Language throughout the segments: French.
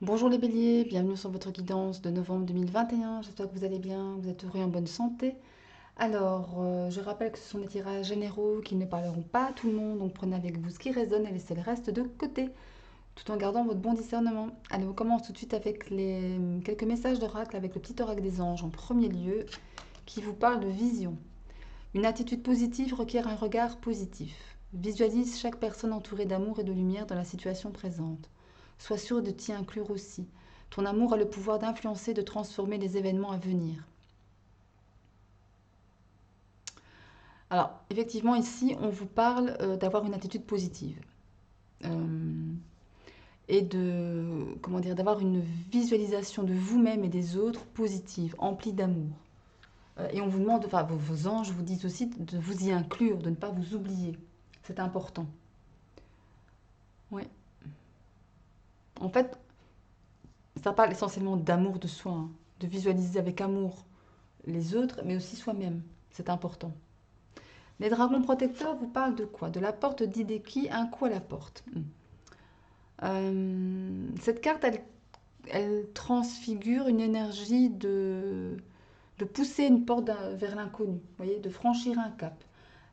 Bonjour les béliers, bienvenue sur votre guidance de novembre 2021. J'espère que vous allez bien, vous êtes heureux et en bonne santé. Alors, je rappelle que ce sont des tirages généraux qui ne parleront pas à tout le monde, donc prenez avec vous ce qui résonne et laissez le reste de côté, tout en gardant votre bon discernement. Allez, on commence tout de suite avec les quelques messages d'oracle, avec le petit oracle des anges en premier lieu, qui vous parle de vision. Une attitude positive requiert un regard positif. Visualise chaque personne entourée d'amour et de lumière dans la situation présente. Sois sûr de t'y inclure aussi. Ton amour a le pouvoir d'influencer et de transformer les événements à venir. Alors, effectivement, ici, on vous parle d'avoir une attitude positive. Euh, et de, comment dire, d'avoir une visualisation de vous-même et des autres positive, emplie d'amour. Et on vous demande, enfin, vos anges vous disent aussi de vous y inclure, de ne pas vous oublier. C'est important. Ouais. En fait, ça parle essentiellement d'amour de soi, hein, de visualiser avec amour les autres, mais aussi soi-même. C'est important. Les dragons protecteurs vous parlent de quoi? De la porte d'Hideki, un coup à la porte. Cette carte, elle transfigure une énergie de pousser une porte vers l'inconnu, voyez, de franchir un cap,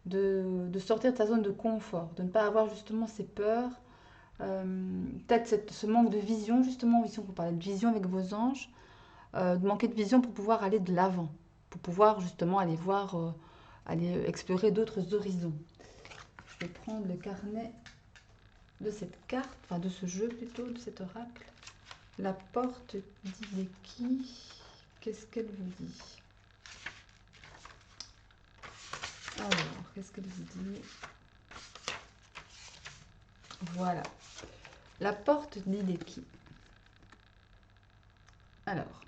de sortir de sa zone de confort, de ne pas avoir justement ces peurs, peut-être ce manque de vision, justement, ici on vous parle de vision avec vos anges, de manquer de vision pour pouvoir aller de l'avant, pour pouvoir justement aller voir, aller explorer d'autres horizons. Je vais prendre le carnet de cette carte, enfin de ce jeu plutôt, de cet oracle. La porte d'Hideki, qu'est-ce qu'elle vous dit? Alors, qu'est-ce qu'elle vous dit? Voilà, la porte d'Hideki. Alors,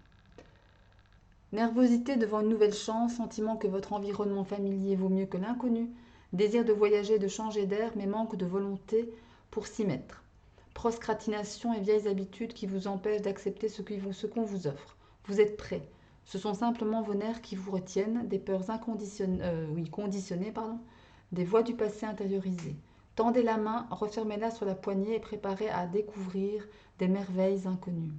nervosité devant une nouvelle chance, sentiment que votre environnement familier vaut mieux que l'inconnu, désir de voyager et de changer d'air, mais manque de volonté pour s'y mettre. Procrastination et vieilles habitudes qui vous empêchent d'accepter ce qu'on vous offre. Vous êtes prêt. Ce sont simplement vos nerfs qui vous retiennent, des peurs conditionnées, des voix du passé intériorisées. Tendez la main, refermez-la sur la poignée et préparez à découvrir des merveilles inconnues.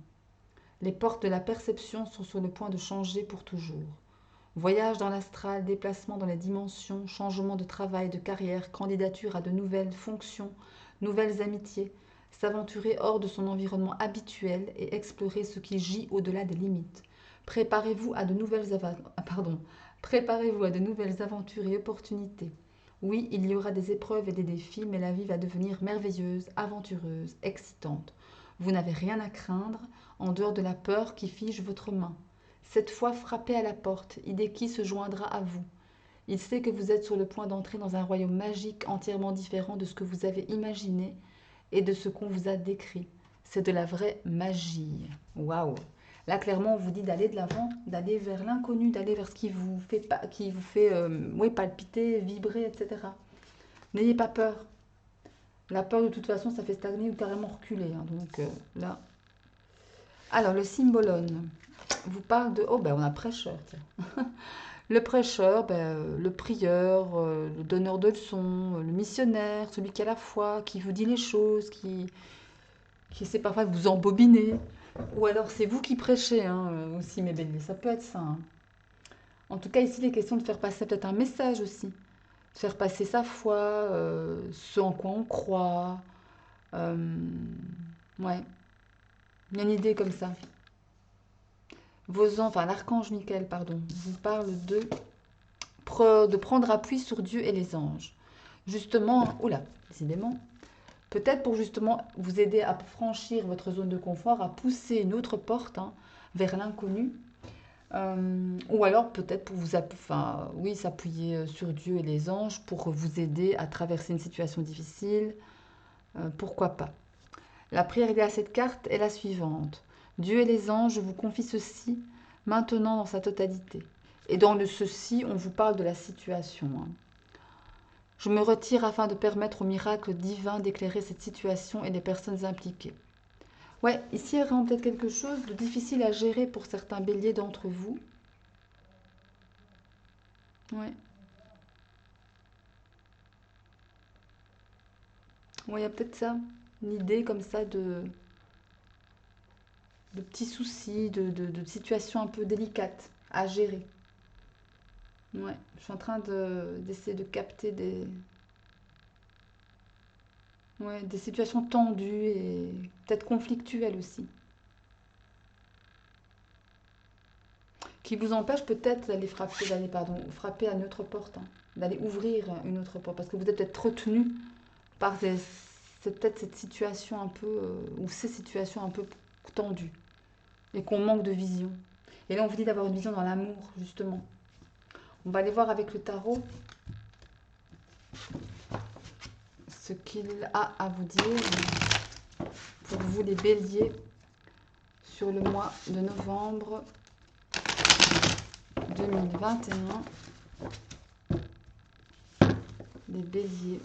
Les portes de la perception sont sur le point de changer pour toujours. Voyage dans l'astral, déplacement dans les dimensions, changement de travail, de carrière, candidature à de nouvelles fonctions, nouvelles amitiés, s'aventurer hors de son environnement habituel et explorer ce qui gît au-delà des limites. Préparez-vous à de nouvelles Préparez-vous à de nouvelles aventures et opportunités. Oui, il y aura des épreuves et des défis, mais la vie va devenir merveilleuse, aventureuse, excitante. Vous n'avez rien à craindre en dehors de la peur qui fige votre main. Cette fois, frappez à la porte, Hideki se joindra à vous. Il sait que vous êtes sur le point d'entrer dans un royaume magique entièrement différent de ce que vous avez imaginé et de ce qu'on vous a décrit. C'est de la vraie magie. Waouh! Là, clairement, on vous dit d'aller de l'avant, d'aller vers l'inconnu, d'aller vers ce qui vous fait, oui, palpiter, vibrer, etc. N'ayez pas peur. La peur, de toute façon, ça fait stagner ou carrément reculer, hein. Donc là. Alors, le symbolone vous parle de. Oh, ben, on a prêcheur, tiens. Le prêcheur, ben, le prieur, le donneur de leçons, le missionnaire, celui qui a la foi, qui vous dit les choses, qui essaie parfois de vous embobiner. Ou alors c'est vous qui prêchez, hein, aussi, mes béliers. Ça peut être ça, hein. En tout cas, ici, il est question de faire passer peut-être un message aussi. De faire passer sa foi, ce en quoi on croit. Euh, ouais, il y a une idée comme ça. Enfin, l'archange Michael, pardon, vous parle de prendre appui sur Dieu et les anges. Justement, oula, décidément, peut-être pour justement vous aider à franchir votre zone de confort, à pousser une autre porte, hein, vers l'inconnu. Ou alors peut-être pour enfin, oui, s'appuyer sur Dieu et les anges pour vous aider à traverser une situation difficile. Pourquoi pas? La prière liée à cette carte est la suivante. Dieu et les anges, je vous confie ceci maintenant dans sa totalité. Et dans le ceci, on vous parle de la situation, hein. Je me retire afin de permettre au miracle divin d'éclairer cette situation et les personnes impliquées. Ouais, ici il y a vraiment peut-être quelque chose de difficile à gérer pour certains béliers d'entre vous. Ouais, ouais, il y a peut-être ça, une idée comme ça de de petits soucis, de situations un peu délicates à gérer. Ouais, je suis en train d'essayer de capter ouais, des situations tendues et peut-être conflictuelles aussi, qui vous empêchent peut-être frapper à une autre porte, hein, d'aller ouvrir une autre porte, parce que vous êtes peut-être retenu par c'est peut-être cette situation un peu, ou ces situations un peu tendues, et qu'on manque de vision. Et là, on vous dit d'avoir une vision dans l'amour, justement. On va aller voir avec le tarot ce qu'il a à vous dire pour vous les béliers sur le mois de novembre 2021. Les béliers.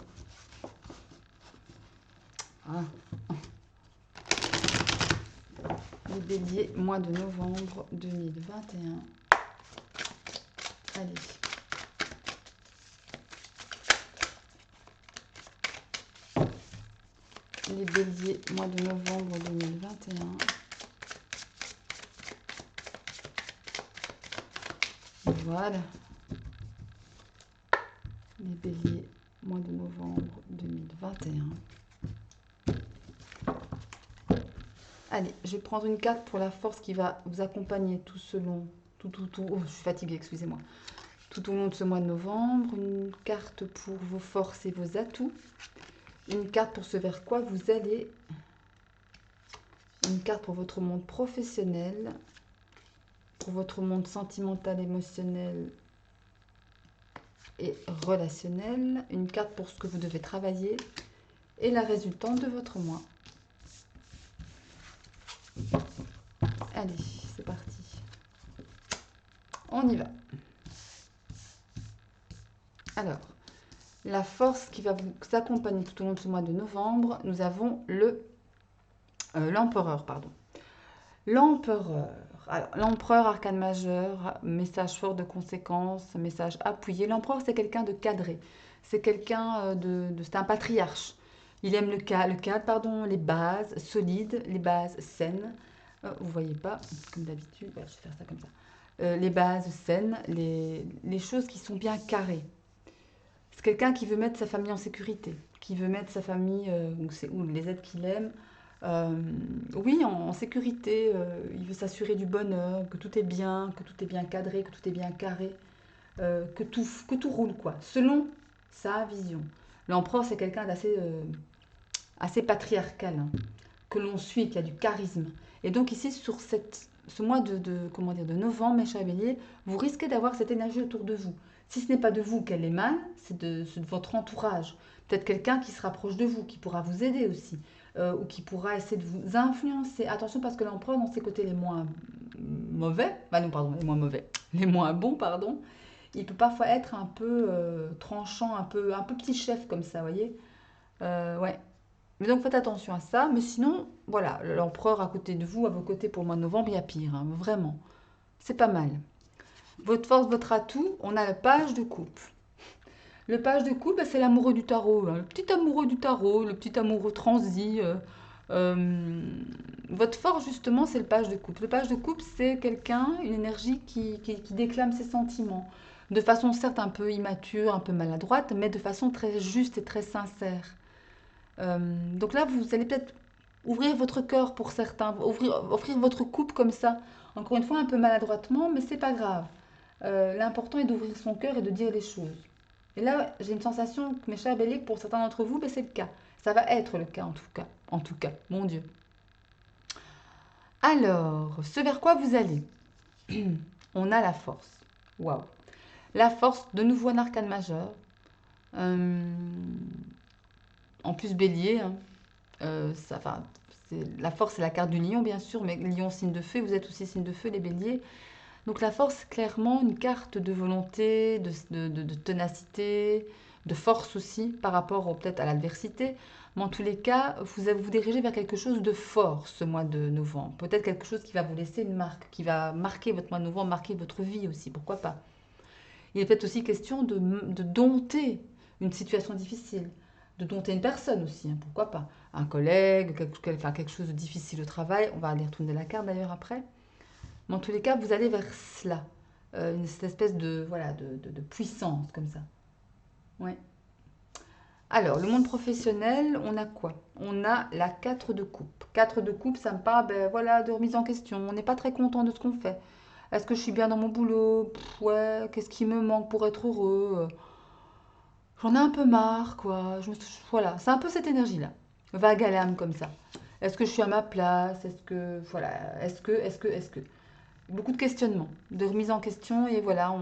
Ah. Les béliers, mois de novembre 2021. Allez. Les béliers, mois de novembre 2021. Voilà. Les béliers, mois de novembre 2021. Allez, je vais prendre une carte pour la force qui va vous accompagner tout ce long. Oh, je suis fatiguée, excusez-moi. Tout au long de ce mois de novembre. Une carte pour vos forces et vos atouts. Une carte pour ce vers quoi vous allez. Une carte pour votre monde professionnel. Pour votre monde sentimental, émotionnel et relationnel. Une carte pour ce que vous devez travailler. Et la résultante de votre mois. Allez, c'est parti. On y va. Alors, la force qui va vous accompagner tout au long de ce mois de novembre, nous avons l'empereur, pardon. L'empereur. Alors, l'empereur, arcane majeur, message fort de conséquence, message appuyé. L'empereur, c'est quelqu'un de cadré. C'est quelqu'un c'est un patriarche. Il aime le cadre, pardon, les bases solides, les bases saines. Vous voyez pas, comme d'habitude, je vais faire ça comme ça. Les bases saines, les choses qui sont bien carrées. C'est quelqu'un qui veut mettre sa famille en sécurité, qui veut mettre sa famille, ou les êtres qu'il aime, oui, en sécurité. Il veut s'assurer du bonheur, que tout est bien cadré, que tout est bien carré, que tout roule, quoi, selon sa vision. L'empereur, c'est quelqu'un assez patriarcal, hein, que l'on suit, qui a du charisme. Et donc ici, sur ce mois comment dire, de novembre, mes chers béliers, vous risquez d'avoir cette énergie autour de vous. Si ce n'est pas de vous qu'elle émane, c'est de votre entourage. Peut-être quelqu'un qui se rapproche de vous, qui pourra vous aider aussi, ou qui pourra essayer de vous influencer. Attention, parce que l'empereur, dans ses côtés les moins mauvais, non, pardon, les moins mauvais, les moins bons, pardon, il peut parfois être un peu tranchant, un peu petit chef comme ça, vous voyez. Ouais. Mais donc faites attention à ça. Mais sinon, voilà, l'empereur à côté de vous, à vos côtés pour le mois de novembre, il y a pire, hein, vraiment. C'est pas mal. Votre force, votre atout, on a le page de coupe. Le page de coupe, c'est l'amoureux du tarot, hein, le petit amoureux du tarot, le petit amoureux transi. Euh, votre force, justement, c'est le page de coupe. Le page de coupe, c'est quelqu'un, une énergie qui déclame ses sentiments. De façon certes un peu immature, un peu maladroite, mais de façon très juste et très sincère. Donc là, vous allez peut-être ouvrir votre cœur pour certains, offrir votre coupe comme ça. Encore une fois, un peu maladroitement, mais c'est pas grave. L'important est d'ouvrir son cœur et de dire les choses. Et là, j'ai une sensation, que mes chers béliers, que pour certains d'entre vous, ben, c'est le cas. Ça va être le cas en tout cas. En tout cas, mon Dieu. Alors, ce vers quoi vous allez? On a la force. Waouh. La force, de nouveau un arcane majeur. Euh, En plus, bélier, hein. Enfin, la force, c'est la carte du lion, bien sûr, mais lion, signe de feu, vous êtes aussi signe de feu, les béliers. Donc la force, c'est clairement une carte de volonté, de ténacité, de force aussi, par rapport peut-être à l'adversité. Mais en tous les cas, vous dirigez vers quelque chose de fort ce mois de novembre. Peut-être quelque chose qui va vous laisser une marque, qui va marquer votre mois de novembre, marquer votre vie aussi, pourquoi pas. Il est peut-être aussi question de dompter une situation difficile. de dompter une personne aussi, hein, pourquoi pas. Un collègue, enfin, quelque chose de difficile au travail. On va aller retourner la carte d'ailleurs après. Mais en tous les cas, vous allez vers cela. Cette espèce de, voilà, de puissance comme ça. Ouais. Alors, le monde professionnel, on a quoi? On a la 4 de coupe. 4 de coupe, ça me parle ben, voilà, de remise en question. On n'est pas très content de ce qu'on fait. Est-ce que je suis bien dans mon boulot? Ouais, qu'est-ce qui me manque pour être heureux? J'en ai un peu marre, quoi. Voilà, c'est un peu cette énergie-là. Vague à l'âme comme ça. Est-ce que je suis à ma place? Est-ce que, voilà, est-ce que. Beaucoup de questionnements, de remise en question, et voilà,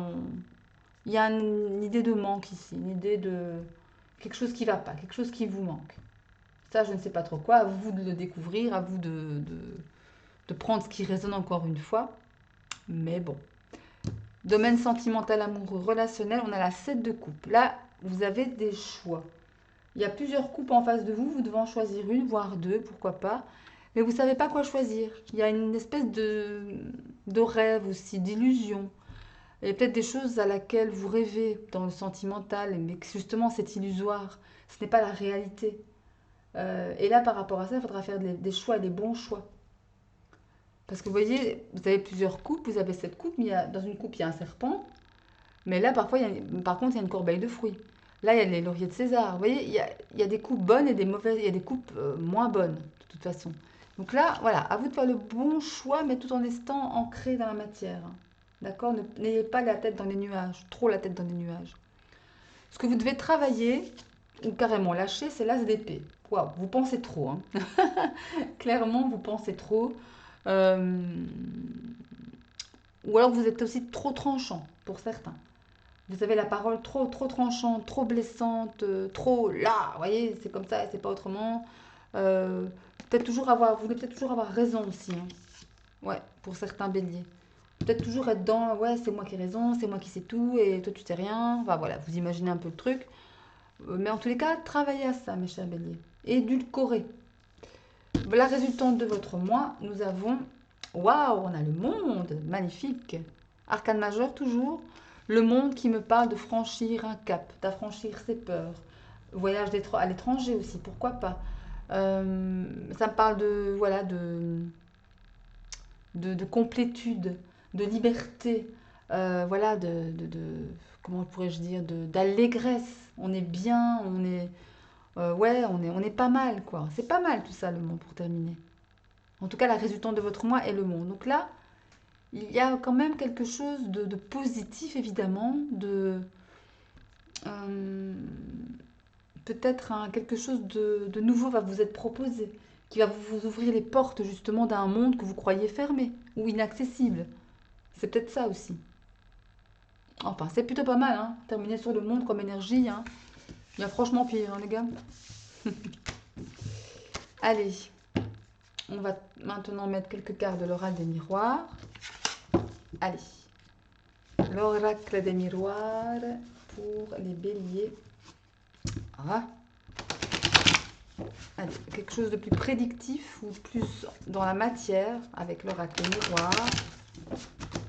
il y a une idée de manque ici, une idée de quelque chose qui ne va pas, quelque chose qui vous manque. Ça, je ne sais pas trop quoi, à vous de le découvrir, à vous de prendre ce qui résonne encore une fois. Mais bon. Domaine sentimental, amoureux, relationnel, on a la 7 de coupe. Là, vous avez des choix. Il y a plusieurs coupes en face de vous, vous devez en choisir une, voire deux, pourquoi pas. Mais vous ne savez pas quoi choisir. Il y a une espèce de rêve aussi, d'illusion. Il y a peut-être des choses à laquelle vous rêvez dans le sentimental, mais que justement c'est illusoire. Ce n'est pas la réalité. Et là, par rapport à ça, il faudra faire des choix, des bons choix. Parce que vous voyez, vous avez plusieurs coupes, vous avez cette coupe, mais dans une coupe, il y a un serpent. Mais là, parfois, par contre, il y a une corbeille de fruits. Là, il y a les lauriers de César. Vous voyez, il y a des coupes bonnes et des mauvaises. Il y a des coupes moins bonnes, de toute façon. Donc là, voilà, à vous de faire le bon choix, mais tout en restant ancré dans la matière. D'accord? N'ayez pas la tête dans les nuages, trop la tête dans les nuages. Ce que vous devez travailler, ou carrément lâcher, c'est l'as d'épée. Waouh, vous pensez trop. Hein. Clairement, vous pensez trop. Euh, Ou alors vous êtes aussi trop tranchant pour certains. Vous avez la parole trop, trop tranchante, trop blessante, trop là, vous voyez, c'est comme ça, c'est pas autrement. Euh, vous voulez peut-être toujours avoir raison aussi, hein. Ouais, pour certains béliers. Peut-être toujours être dans, ouais, c'est moi qui ai raison, c'est moi qui sais tout, et toi tu sais rien. Enfin voilà, vous imaginez un peu le truc. Mais en tous les cas, travaillez à ça, mes chers béliers. Édulcorez. La résultante de votre mois, nous avons, waouh, on a le monde, magnifique. Arcane majeur toujours. Le monde qui me parle de franchir un cap, d'affranchir ses peurs. Voyage à l'étranger aussi, pourquoi pas. Ça me parle de, voilà, de complétude, de liberté, voilà, comment pourrais-je dire, d'allégresse. On est bien, ouais, on est pas mal, quoi. C'est pas mal tout ça, le monde, pour terminer. En tout cas, la résultante de votre mois est le monde. Donc là, il y a quand même quelque chose de positif, évidemment, euh, peut-être quelque chose de nouveau va vous être proposé, qui va vous ouvrir les portes justement d'un monde que vous croyez fermé ou inaccessible. C'est peut-être ça aussi. Enfin, c'est plutôt pas mal, hein. Terminer sur le monde comme énergie, hein. Il y a franchement pire, hein, les gars. Allez, on va maintenant mettre quelques cartes de l'oral des miroirs. Allez, l'oracle des miroirs pour les béliers. Ah. Allez, quelque chose de plus prédictif ou plus dans la matière avec l'oracle des miroirs.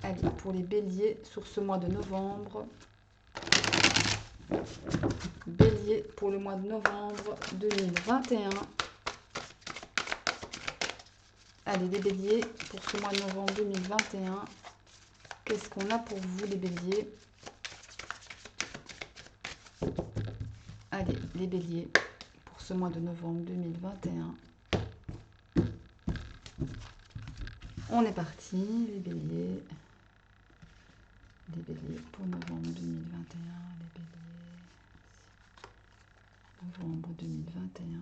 Allez, pour les béliers sur ce mois de novembre. Bélier pour le mois de novembre 2021. Allez, les béliers, pour ce mois de novembre 2021, qu'est-ce qu'on a pour vous, les béliers? Allez, les béliers, pour ce mois de novembre 2021. On est parti, les béliers. Les béliers pour novembre 2021. Les béliers. Novembre 2021.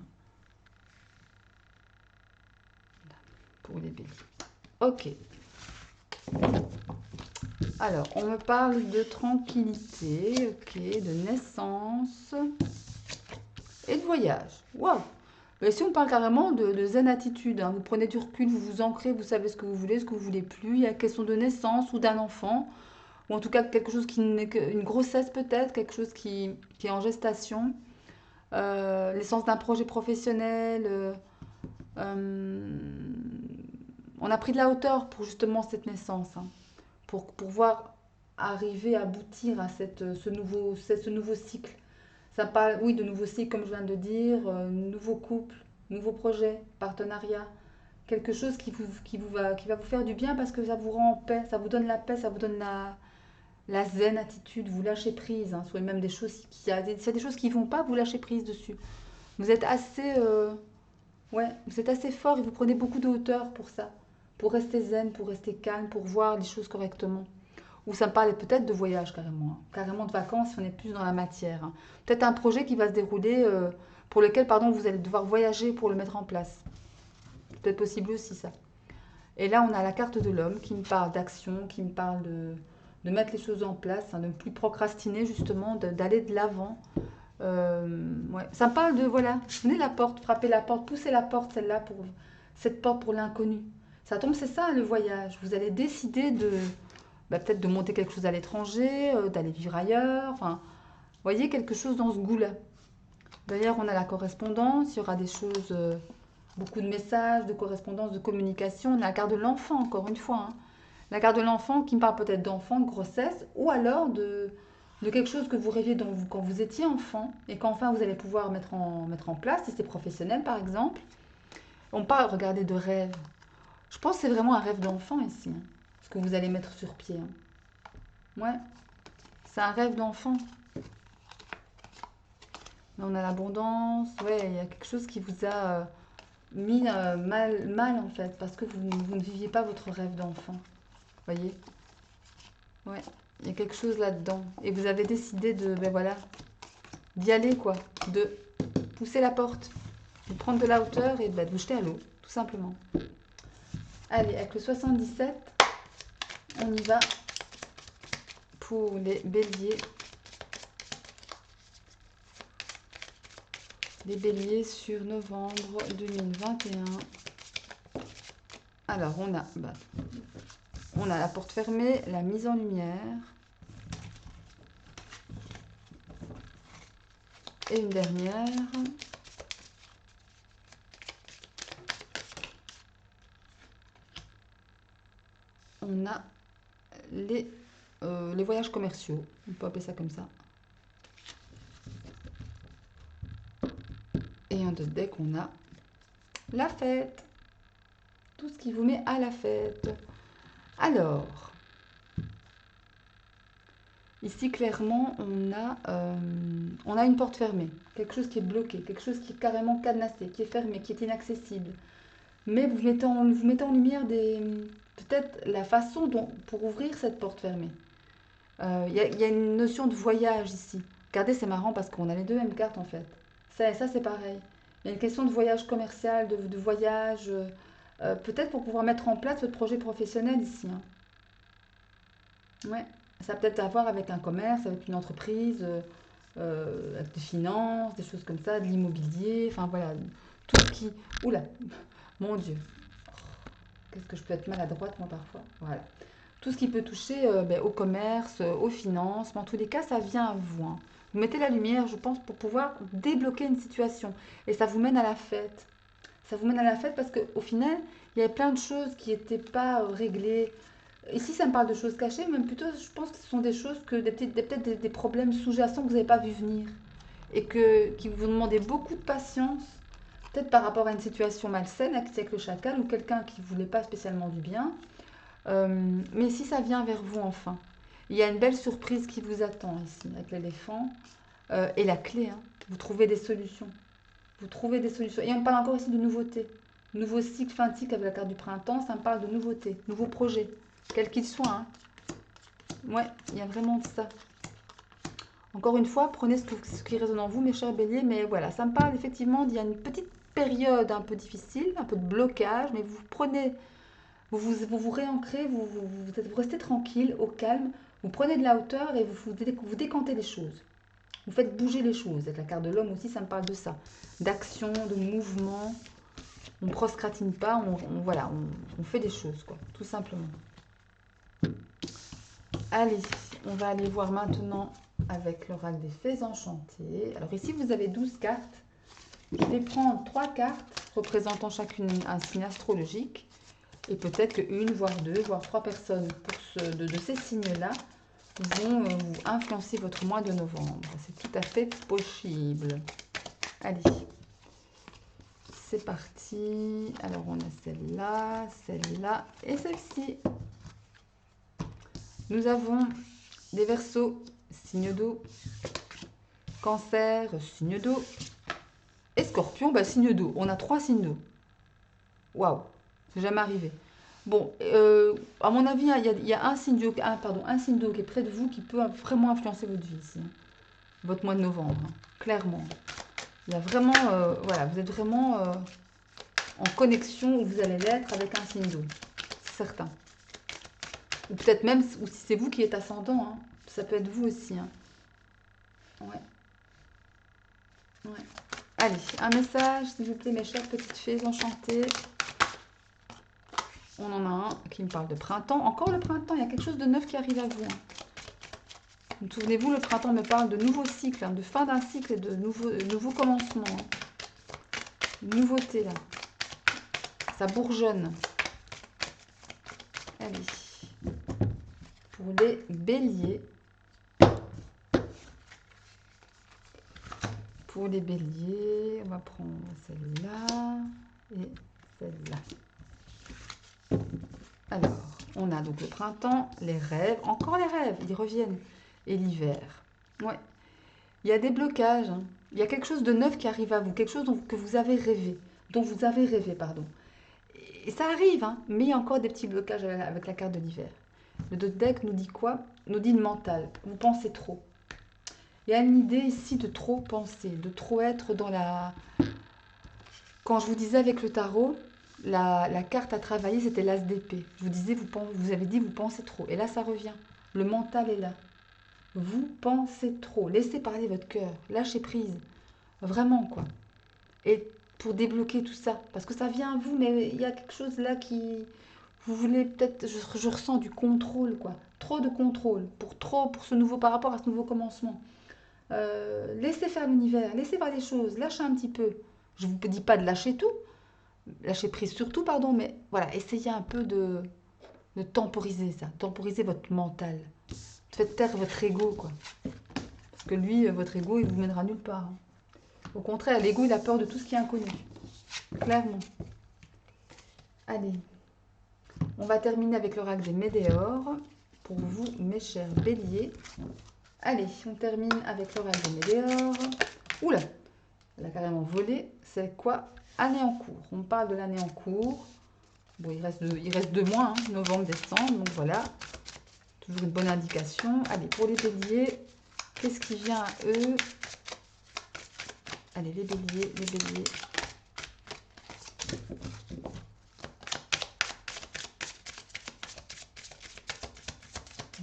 Pour les béliers. Ok. Alors, on me parle de tranquillité, ok, de naissance et de voyage. Waouh! Mais si on parle carrément de zen attitude, hein, vous prenez du recul, vous vous ancrez, vous savez ce que vous voulez, ce que vous voulez plus. Il y a question de naissance ou d'un enfant, ou en tout cas quelque chose qui n'est qu'une grossesse peut-être, quelque chose qui est en gestation, l'essence d'un projet professionnel. Euh, on a pris de la hauteur pour justement cette naissance, hein, pour pouvoir arriver à aboutir à ce nouveau cycle, Ça parle, oui, de nouveaux cycles, comme je viens de dire, nouveau couple, nouveau projet, partenariat. Quelque chose qui va vous faire du bien parce que ça vous rend en paix, ça vous donne la paix, ça vous donne la zen attitude, vous lâchez prise, hein, sur même des choses s'il y a des choses qui vont pas, vous lâchez prise dessus. Vous êtes assez, ouais, vous êtes assez fort et vous prenez beaucoup de hauteur pour ça, pour rester zen, pour rester calme, pour voir les choses correctement. Ou ça me parle peut-être de voyage carrément, hein. Carrément de vacances si on est plus dans la matière, hein. Peut-être un projet qui va se dérouler, pour lequel, pardon, vous allez devoir voyager pour le mettre en place. C'est peut-être possible aussi ça. Et là, on a la carte de l'homme qui me parle d'action, qui me parle de mettre les choses en place, hein, de ne plus procrastiner justement, d'aller de l'avant. Ouais. Ça me parle de, voilà, venez la porte, frappez la porte, poussez la porte, celle-là, pour cette porte pour l'inconnu. Ça tombe, c'est ça le voyage. Vous allez décider de, bah, peut-être de monter quelque chose à l'étranger, d'aller vivre ailleurs, enfin, voyez, quelque chose dans ce goût-là. D'ailleurs, on a la correspondance, il y aura des choses, beaucoup de messages, de correspondance, de communication. On a la carte de l'enfant, encore une fois, hein. La carte de l'enfant qui me parle peut-être d'enfant, de grossesse, ou alors de quelque chose que vous rêviez quand vous étiez enfant, et qu'enfin vous allez pouvoir mettre en place, si c'est professionnel par exemple. On parle, regardez, de rêve. Je pense que c'est vraiment un rêve d'enfant ici, hein, ce que vous allez mettre sur pied, hein. Ouais, c'est un rêve d'enfant. Là, on a l'abondance. Ouais, il y a quelque chose qui vous a mis mal en fait, parce que vous ne viviez pas votre rêve d'enfant. Voyez? Ouais, il y a quelque chose là-dedans. Et vous avez décidé de, ben voilà, d'y aller quoi, de pousser la porte, de prendre de la hauteur et ben, de vous jeter à l'eau, tout simplement. Allez, avec le 77, on y va pour les béliers. Les béliers sur novembre 2021. Alors, on a la porte fermée, la mise en lumière. Et une dernière. On a les voyages commerciaux. On peut appeler ça comme ça. Et en d'autres deck, on a la fête. Tout ce qui vous met à la fête. Alors, ici, clairement, on a une porte fermée. Quelque chose qui est bloqué. Quelque chose qui est carrément cadenassé, qui est fermé, qui est inaccessible. Mais vous mettez en lumière peut-être la façon pour ouvrir cette porte fermée. Il y a une notion de voyage ici. Regardez, c'est marrant parce qu'on a les deux mêmes cartes en fait. Ça c'est pareil. Il y a une question de voyage commercial, de voyage, peut-être pour pouvoir mettre en place votre projet professionnel ici, hein. Ouais, ça a peut-être à voir avec un commerce, avec une entreprise, avec des finances, des choses comme ça, de l'immobilier, enfin voilà, tout ce qui... Oula, mon Dieu, qu'est-ce que je peux être maladroite moi parfois. Voilà. Tout ce qui peut toucher au commerce, aux finances, mais en tous les cas, ça vient à vous, hein. Vous mettez la lumière, je pense, pour pouvoir débloquer une situation. Et ça vous mène à la fête. Ça vous mène à la fête parce qu'au final, il y avait plein de choses qui n'étaient pas réglées. Ici, ça me parle de choses cachées, mais même plutôt, je pense que ce sont des choses peut-être des problèmes sous-jacents que vous n'avez pas vu venir. Et qui vous demandaient beaucoup de patience. Peut-être par rapport à une situation malsaine avec le chacal ou quelqu'un qui ne voulait pas spécialement du bien. Mais si ça vient vers vous enfin, il y a une belle surprise qui vous attend ici avec l'éléphant et la clé, hein. Vous trouvez des solutions. Vous trouvez des solutions. Et on parle encore ici de nouveautés. Nouveau cycle, fin de cycle avec la carte du printemps, ça me parle de nouveautés, nouveaux projets, quels qu'ils soient, hein. Ouais, il y a vraiment de ça. Encore une fois, prenez ce qui résonne en vous, mes chers béliers, mais voilà, ça me parle effectivement d'il y a une petite période un peu difficile, un peu de blocage, mais vous prenez vous réancrez, vous restez tranquille, au calme, vous prenez de la hauteur et vous décantez les choses. Vous faites bouger les choses. Avec la carte de l'homme aussi, ça me parle de ça. D'action, de mouvement. On ne procrastine pas, voilà, on fait des choses, quoi, tout simplement. Allez, on va aller voir maintenant avec l'oracle des fées enchantées. Alors ici, vous avez 12 cartes. Je vais prendre 3 cartes représentant chacune un signe astrologique. Et peut-être qu'une, voire deux, voire trois personnes de ces signes-là vont vous influencer votre mois de novembre. C'est tout à fait possible. Allez, c'est parti. Alors, on a celle-là et celle-ci. Nous avons des Verseaux, signe d'eau. Cancer, signe d'eau. Et Scorpion, bah, signe d'eau. On a 3 signes d'eau. Waouh, c'est jamais arrivé. Bon, à mon avis, il y a un signe d'eau un signe d'eau qui est près de vous qui peut vraiment influencer votre vie ici. Votre mois de novembre, hein, clairement. Il y a vraiment, voilà, vous êtes vraiment en connexion où vous allez l'être avec un signe d'eau. C'est certain. Ou peut-être même ou si c'est vous qui êtes ascendant, hein, ça peut être vous aussi. Hein. Ouais. Ouais. Allez, un message, s'il vous plaît, mes chères petites fées enchantées. On en a un qui me parle de printemps. Encore le printemps, il y a quelque chose de neuf qui arrive à vous. Hein. Souvenez-vous, le printemps me parle de nouveaux cycles, hein, de fin d'un cycle et de nouveaux commencements. Hein. Une nouveauté, là. Ça bourgeonne. Allez. Pour les béliers. Pour les béliers, on va prendre celle-là et celle-là. Alors, on a donc le printemps, les rêves, encore les rêves, ils reviennent. Et l'hiver. Ouais. Il y a des blocages. Hein. Il y a quelque chose de neuf qui arrive à vous, quelque chose que vous avez rêvé, dont vous avez rêvé, pardon. Et ça arrive, hein, mais il y a encore des petits blocages avec la carte de l'hiver. Le deck nous dit quoi? Nous dit le mental. Vous pensez trop. Il y a une idée ici de trop penser, de trop être dans la... Quand je vous disais avec le tarot, la carte à travailler, c'était l'as d'épée. Je vous disais, vous avez dit, vous pensez trop. Et là, ça revient. Le mental est là. Vous pensez trop. Laissez parler votre cœur. Lâchez prise. Vraiment, quoi. Et pour débloquer tout ça, parce que ça vient à vous, mais il y a quelque chose là qui... Vous voulez peut-être... Je ressens du contrôle, quoi. Trop de contrôle. Pour ce nouveau... Par rapport à ce nouveau commencement. Laissez faire l'univers, laissez faire les choses, lâchez un petit peu. Je ne vous dis pas de lâcher tout, lâcher prise sur tout, pardon, mais voilà, essayez un peu de temporiser ça, temporiser votre mental. Faites taire votre ego, quoi. Parce que lui, votre ego, il vous mènera nulle part. Hein. Au contraire, l'ego, il a peur de tout ce qui est inconnu. Clairement. Allez, on va terminer avec l'oracle des Médéores. Pour vous, mes chers béliers. Allez, on termine avec l'oracle des Médéores. Oula, elle a carrément volé. C'est quoi? Année en cours. On parle de l'année en cours. Bon, il reste 2 mois, hein, novembre, décembre. Donc voilà, toujours une bonne indication. Allez, pour les béliers, qu'est-ce qui vient à eux? Allez, les béliers, les béliers.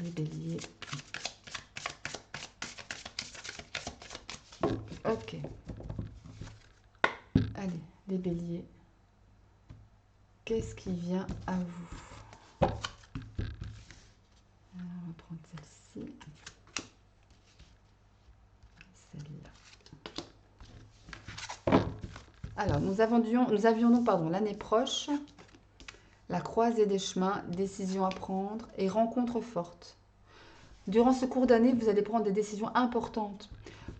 Les béliers. Ok. Allez, les béliers. Qu'est-ce qui vient à vous? Alors, on va prendre celle-ci. Celle-là. Alors, nous avions donc, pardon, l'année proche, la croisée des chemins, décisions à prendre et rencontres fortes. Durant ce cours d'année, vous allez prendre des décisions importantes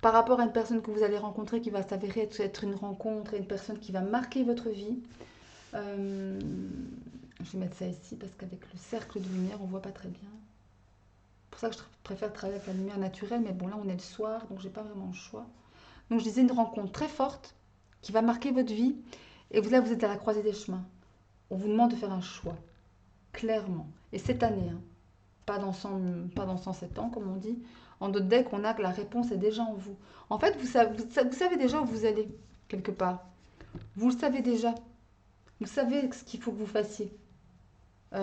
par rapport à une personne que vous allez rencontrer qui va s'avérer être une rencontre et une personne qui va marquer votre vie. Je vais mettre ça ici parce qu'avec le cercle de lumière, on ne voit pas très bien. C'est pour ça que je préfère travailler avec la lumière naturelle, mais bon, là, on est le soir, donc j'ai pas vraiment le choix. Donc, je disais une rencontre très forte qui va marquer votre vie. Et là, vous êtes à la croisée des chemins. On vous demande de faire un choix, clairement. Et cette année, hein, pas dans 107 ans, comme on dit. En d'autres decks, on a que la réponse est déjà en vous. En fait, vous savez déjà où vous allez, quelque part. Vous le savez déjà. Vous savez ce qu'il faut que vous fassiez. Ouais,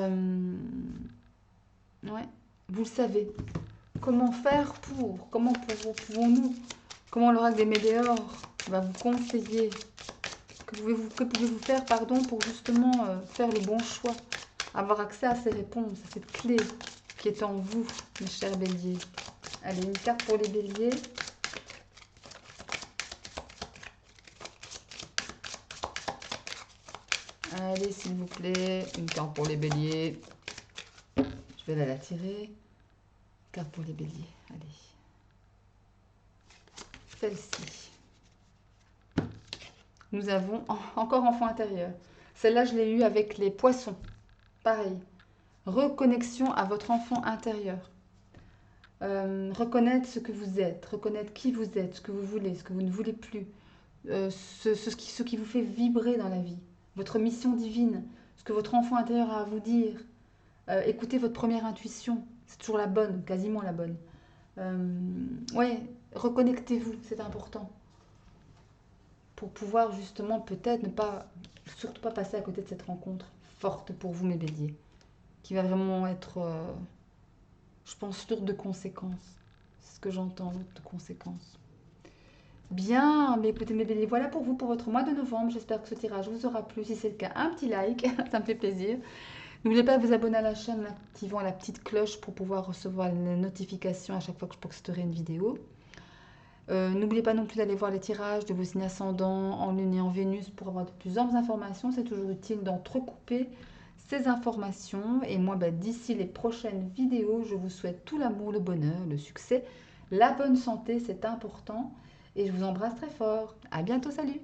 vous le savez. Comment faire pour? Comment pouvons-nous? Comment l'oracle des Médéores va vous conseiller? Que pouvez-vous faire, pardon, pour justement faire le bon choix? Avoir accès à ces réponses, à cette clé qui est en vous, mes chers béliers. Allez, une carte pour les béliers. Allez, s'il vous plaît, une carte pour les béliers. Je vais la tirer. carte pour les béliers. Allez. Celle-ci. Nous avons encore enfant intérieur. Celle-là, je l'ai eue avec les poissons. Pareil. Reconnexion à votre enfant intérieur. Reconnaître ce que vous êtes, reconnaître qui vous êtes, ce que vous voulez, ce que vous ne voulez plus, ce qui vous fait vibrer dans la vie, votre mission divine, ce que votre enfant intérieur a à vous dire. Écoutez votre première intuition, c'est toujours la bonne, quasiment la bonne. Ouais, reconnectez-vous, c'est important. Pour pouvoir justement peut-être ne pas, surtout pas passer à côté de cette rencontre forte pour vous, mes béliers, qui va vraiment être, je pense, lourde de conséquences. C'est ce que j'entends, lourde de conséquences. Bien, mais écoutez mes béliers, voilà pour vous, pour votre mois de novembre. J'espère que ce tirage vous aura plu. Si c'est le cas, un petit like, ça me fait plaisir. N'oubliez pas de vous abonner à la chaîne en activant la petite cloche pour pouvoir recevoir les notifications à chaque fois que je posterai une vidéo. N'oubliez pas non plus d'aller voir les tirages de vos signes ascendants en Lune et en Vénus pour avoir de plus amples informations. C'est toujours utile d'entrecouper ces informations. Et moi, d'ici les prochaines vidéos, je vous souhaite tout l'amour, le bonheur, le succès, la bonne santé, c'est important. Et je vous embrasse très fort. À bientôt, salut!